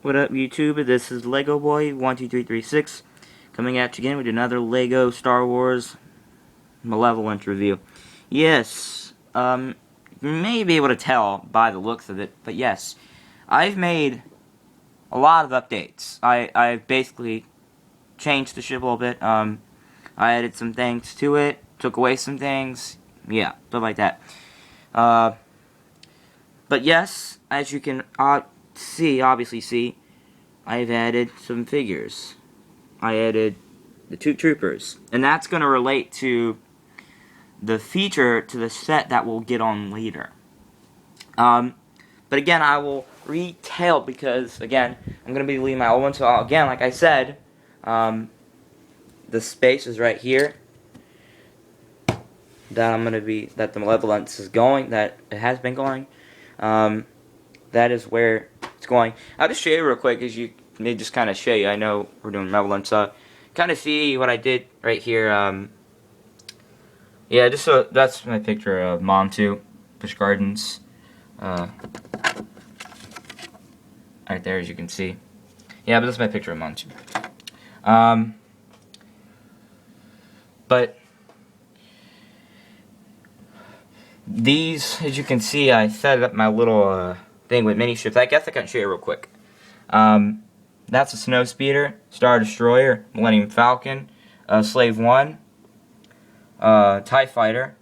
What up, YouTube? This is Lego Boy 12336 coming at you again with another Lego Star Wars Malevolence review. Yes, you may be able to tell by the looks of it, but yes, I've made a lot of updates. I've basically changed the ship a little bit. I added some things to it, took away some things, yeah, stuff like that. But yes, as you can obviously see, I've added some figures. I added the two troopers, and that's going to relate to the feature to the set that we'll get on later. But again, I will retail because again, I'm going to be leaving my old one. So again, like I said, the space is right here. That the malevolence is going. That it has been going. That is where it's going. I'll just show you real quick, as you may just kind of show you. I know we're doing malevolence, kind of see what I did right here. Yeah, just so that's my picture of Montu, Busch Gardens, right there, as you can see. Yeah, but that's my picture of Montu. But these, as you can see, I set up my little thing with mini ships. I guess I can show you real quick. That's a Snow Speeder, Star Destroyer, Millennium Falcon, Slave 1, TIE Fighter.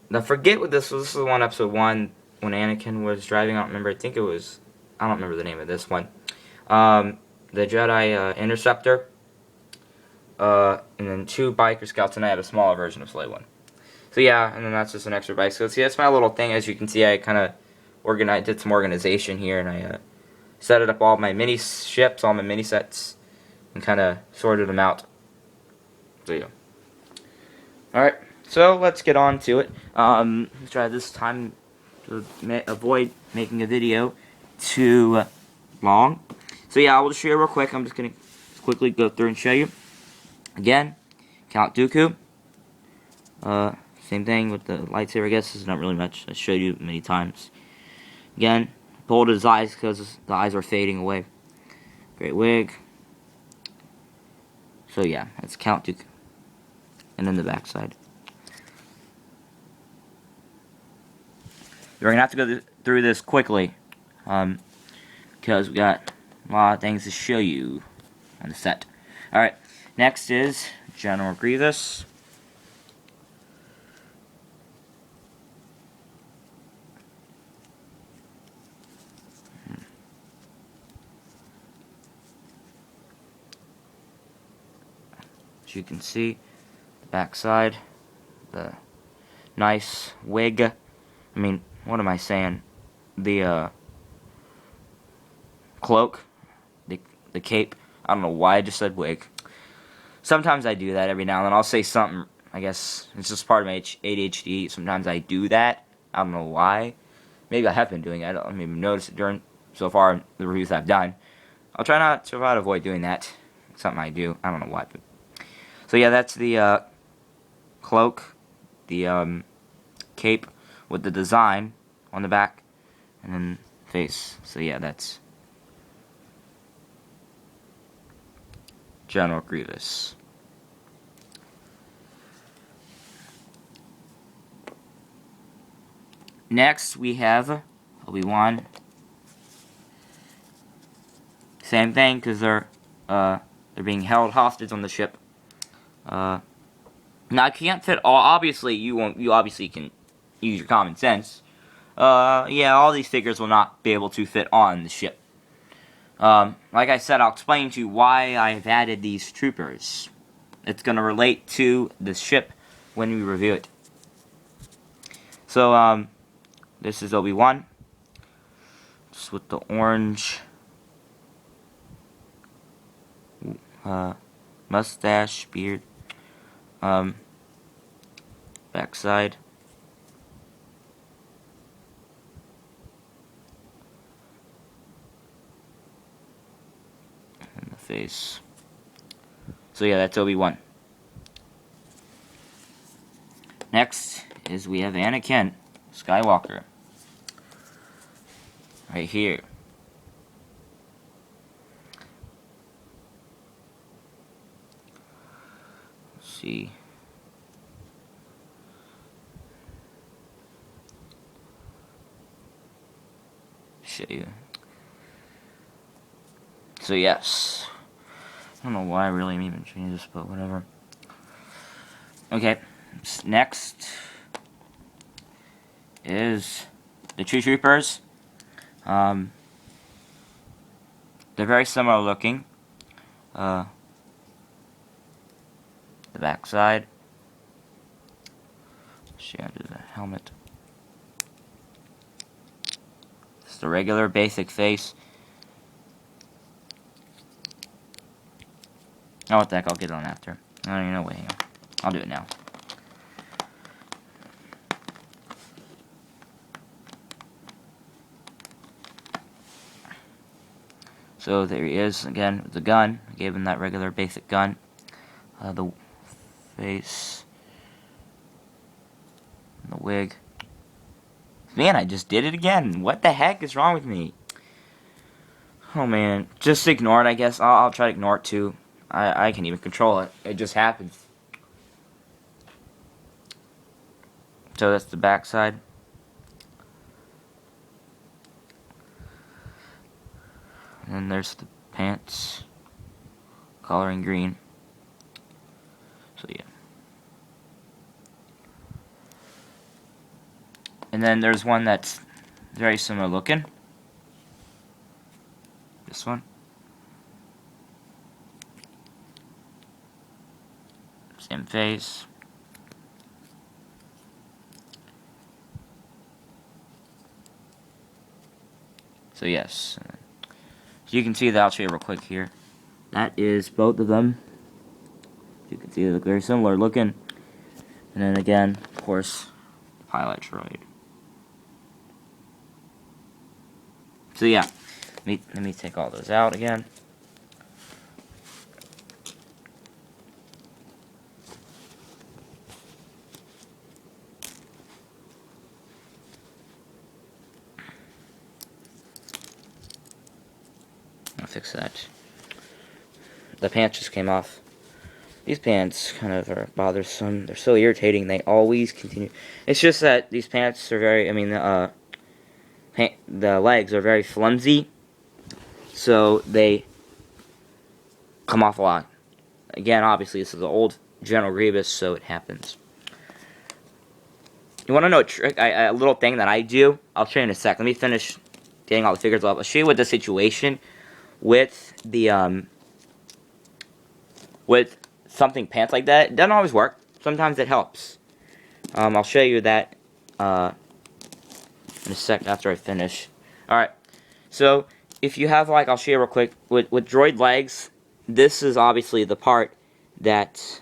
Now forget what this was. This is one episode 1 when Anakin was driving. I don't remember. I don't remember the name of this one. The Jedi Interceptor. And then 2 Biker Scouts, and I have a smaller version of Slave 1. So yeah, and then that's just an extra bike. So see, that's my little thing. As you can see, I kind of did some organization here, and I set it up all my mini ships, all my mini sets, and kind of sorted them out. So yeah. Alright, so let's get on to it. Let's try this time to avoid making a video too long. So yeah, I will just show you real quick. I'm just going to quickly go through and show you. Again, Count Dooku. Same thing with the lightsaber, I guess. It's not really much. I showed you many times. Again, pulled his eyes because the eyes are fading away. Great wig. So yeah, that's Count Dooku. And then the backside. We're going to have to go through this quickly. Because we got a lot of things to show you on the set. Alright, next is General Grievous. As you can see, the backside, the nice wig. I mean, what am I saying? The cloak, the cape. I don't know why I just said wig. Sometimes I do that every now and then. I'll say something. I guess it's just part of my ADHD. Sometimes I do that. I don't know why. Maybe I have been doing it. I don't even notice it during so far the reviews I've done. I'll try to avoid doing that. It's something I do. I don't know why. But so yeah, that's the cloak, the cape with the design on the back, and then face. So yeah, that's General Grievous. Next we have Obi-Wan. Same thing, because they're being held hostage on the ship. Now I can't fit all. Obviously, you obviously can use your common sense. Yeah, all these figures will not be able to fit on the ship. Like I said, I'll explain to you why I've added these troopers. It's going to relate to the ship when we review it. So, this is Obi-Wan. Just with the orange mustache, beard. Backside. And the face. So yeah, that's Obi-Wan. Next is we have Anakin Skywalker. Right here. see. Show you. So yes, I don't know why I really even changed this, but whatever. Okay, next is the Tree Troopers. They're very similar looking. The backside. She under the helmet. It's the regular basic face. Oh, what the heck, I'll get it on after. I don't even know, wait, hang on. I'll do it now. So there he is, again, with the gun. I gave him that regular basic gun. The face. The wig. Man, I just did it again. What the heck is wrong with me? Oh man, just ignore it, I guess. I'll try to ignore it too. I can't even control it. It just happens. So that's the back side. And then there's the pants. Coloring green. So yeah. And then there's one that's very similar looking. This one. Same face. So yes. So you can see that, I'll show you real quick here. That is both of them. You can see they look very similar looking. And then again, of course, highlight droid. So yeah, let me take all those out again. I'll fix that. The pants just came off. These pants kind of are bothersome. They're so irritating. They always continue. It's just that these pants are very, the legs are very flimsy. So they come off a lot. Again, obviously, this is an old General Grievous, so it happens. You want to know a trick, a little thing that I do? I'll show you in a sec. Let me finish getting all the figures off. I'll show you what the situation with the, with something pants like that. It doesn't always work. Sometimes it helps. I'll show you that in a sec after I finish. Alright, so if you have, like, I'll show you real quick, with droid legs, this is obviously the part that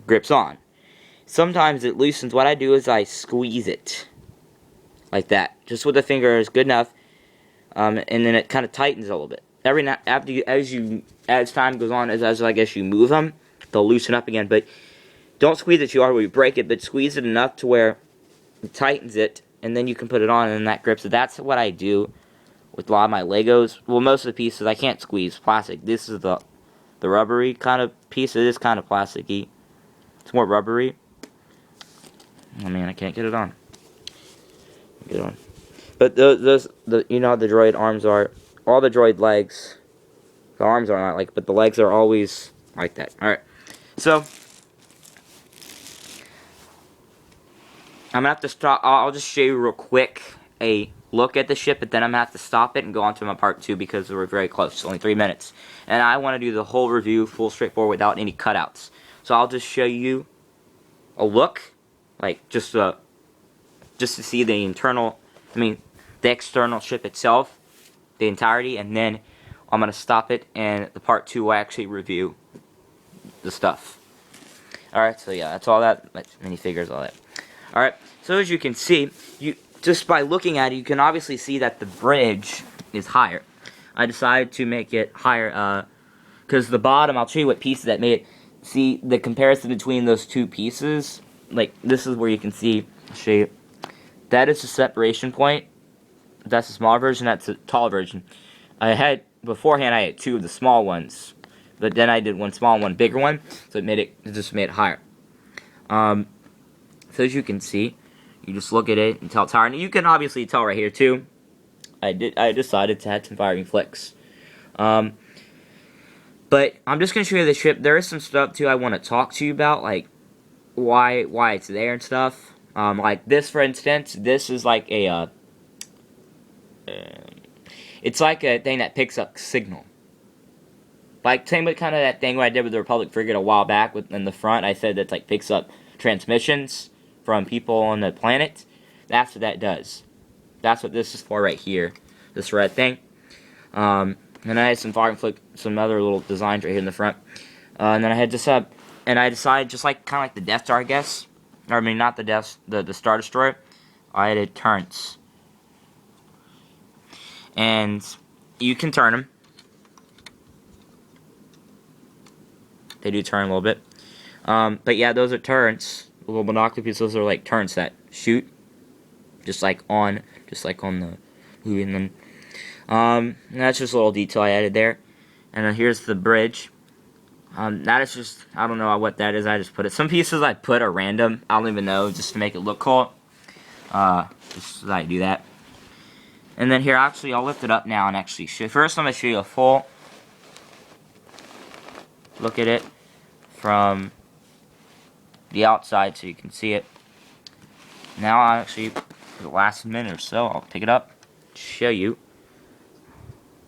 grips on. Sometimes it loosens. What I do is I squeeze it like that, just with the finger is good enough, and then it kind of tightens a little bit. As time goes on, as I guess you move them, they'll loosen up again. But don't squeeze it too hard where you break it, but squeeze it enough to where it tightens it, and then you can put it on, and then that grips it. That's what I do with a lot of my Legos. Well, most of the pieces I can't squeeze plastic. This is the rubbery kind of piece. It is kind of plasticky. It's more rubbery. Oh man, I can't get it on. Get it on. But you know how the droid arms are. All the droid legs, the arms are not like, but the legs are always like that. All right, so I'm gonna have to stop. I'll just show you real quick a look at the ship, but then I'm gonna have to stop it and go on to my part 2 because we're very close. Only 3 minutes, and I want to do the whole review full straightforward without any cutouts. So I'll just show you a look, like just to see the internal. The external ship itself, the entirety, and then I'm gonna stop it, and the part 2 will actually review the stuff. Alright, so yeah, that's all that, minifigures, all that. Alright, so as you can see, just by looking at it, you can obviously see that the bridge is higher. I decided to make it higher, because the bottom, I'll show you what pieces that made it. See, the comparison between those two pieces, like, this is where you can see, I'll show you, that is the separation point. That's the small version, that's the tall version. Beforehand, I had 2 of the small ones. but then I did one small and one bigger one, so it just made it higher. So as you can see, you just look at it and tell it's higher, and you can obviously tell right here too. I decided to add some firing flicks. But I'm just gonna show you the ship. There is some stuff too I want to talk to you about, like why it's there and stuff. Like this, for instance, this is like a it's like a thing that picks up signal. Like same with kind of that thing what I did with the Republic frigate a while back in the front. I said that like picks up transmissions from people on the planet. That's what that does. That's what this is for right here. This red thing. And I had some some other little designs right here in the front. And then I had this up, and I decided just like kind of like the Death Star, I guess. Or I mean, not the the Star Destroyer. I added turrets, and you can turn them. They do turn a little bit. But yeah, those are turrets. The little binocular pieces. Those are like turrets that shoot, just like on the movie. And then that's just a little detail I added there. And then here's the bridge. That is just, I don't know what that is. I just put it. Some pieces I put are random. I don't even know, just to make it look cool. Just so I do that. And then here, actually, I'll lift it up now and actually show. First, I'm gonna show you a full look at it from the outside, so you can see it. Now, I'll actually, for the last minute or so, I'll pick it up, show you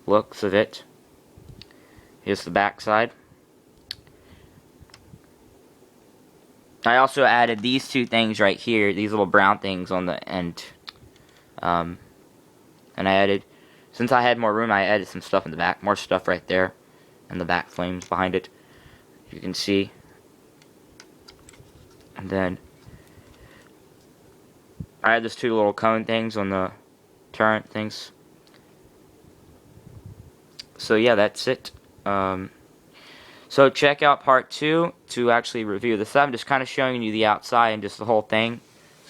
looks of it. Here's the back side. I also added these two things right here, these little brown things on the end. And I added, since I had more room, I added some stuff in the back, more stuff right there, and the back flames behind it. You can see. And then I had these two little cone things on the turret things. So yeah, that's it. So check out part 2 to actually review this. I'm just kind of showing you the outside and just the whole thing,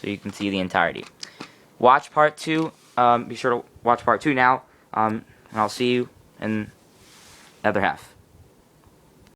so you can see the entirety. Watch part 2. Be sure to watch part 2 now. And I'll see you in the other half.